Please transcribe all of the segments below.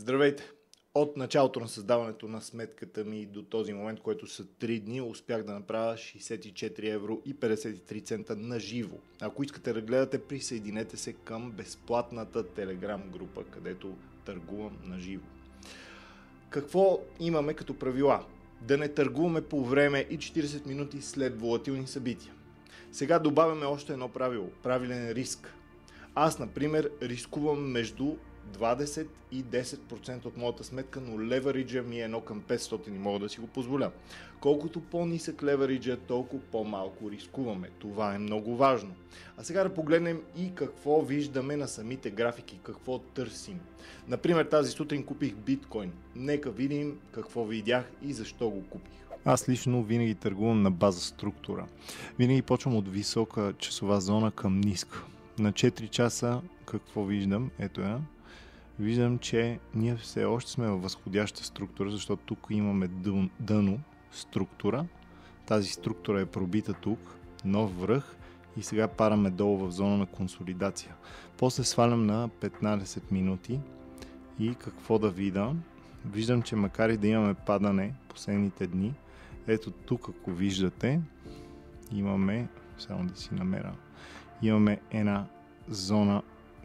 Здравейте! От началото на създаването на сметката ми до този момент, който са 3 дни, успях да направя 64 евро и 53 цента на живо. Ако искате да гледате, присъединете се към безплатната Telegram група, където търгувам на живо. Какво имаме като правила? Да не търгуваме по време и 40 минути след волатилни събития. Сега добавяме още едно правило – правилен риск. Аз, например, рискувам между 20 и 10% от моята сметка, но левериджа ми е 1 към 500 и мога да си го позволя. Колкото по-нисък левериджа, толкова по-малко рискуваме. Това е много важно. А сега да погледнем и какво виждаме на самите графики, какво търсим. Например, тази сутрин купих биткоин. Нека видим какво видях и защо го купих. Аз лично винаги търгувам на база структура. Винаги почвам от висока часова зона към ниска. На 4 часа какво виждам? Ето я. Виждам, че ние все още сме във възходяща структура, защото тук имаме дъно структура. Тази структура е пробита тук, нов връх и сега параме долу в зона на консолидация. После свалям на 15 минути и какво да видя? Виждам, че макар и да имаме падане последните дни, ето тук, ако виждате, имаме, само да си намеря, имаме една зона,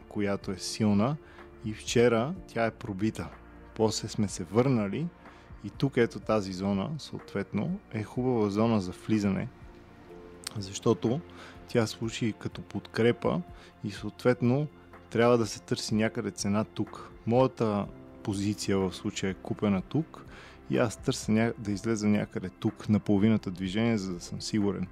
която е силна и вчера тя е пробита. После сме се върнали и тук ето тази зона, съответно, е хубава зона за влизане, защото тя служи като подкрепа и съответно трябва да се търси някъде цена тук. Моята позиция в случая е купена тук и аз търся да излеза някъде тук на половината движение, за да съм сигурен.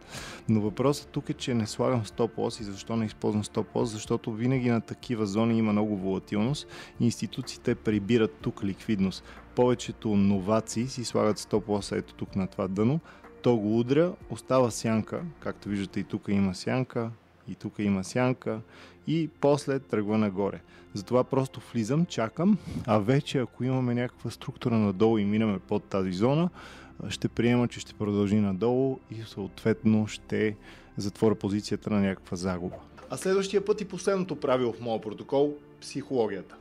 Но въпросът тук е, че не слагам стоп-лос и защо не използвам стоп-лос, защото винаги на такива зони има много волатилност и институциите прибират тук ликвидност. Повечето новаци си слагат стоп-лоса ето тук на това дъно, то го удря, остава сянка, както виждате и тук има сянка, и тук има сянка и после тръгва нагоре. Затова просто влизам, чакам, а вече ако имаме някаква структура надолу и минаме под тази зона, ще приема, че ще продължи надолу и съответно ще затворя позицията на някаква загуба. А следващия път и последното правило в моя протокол – психологията.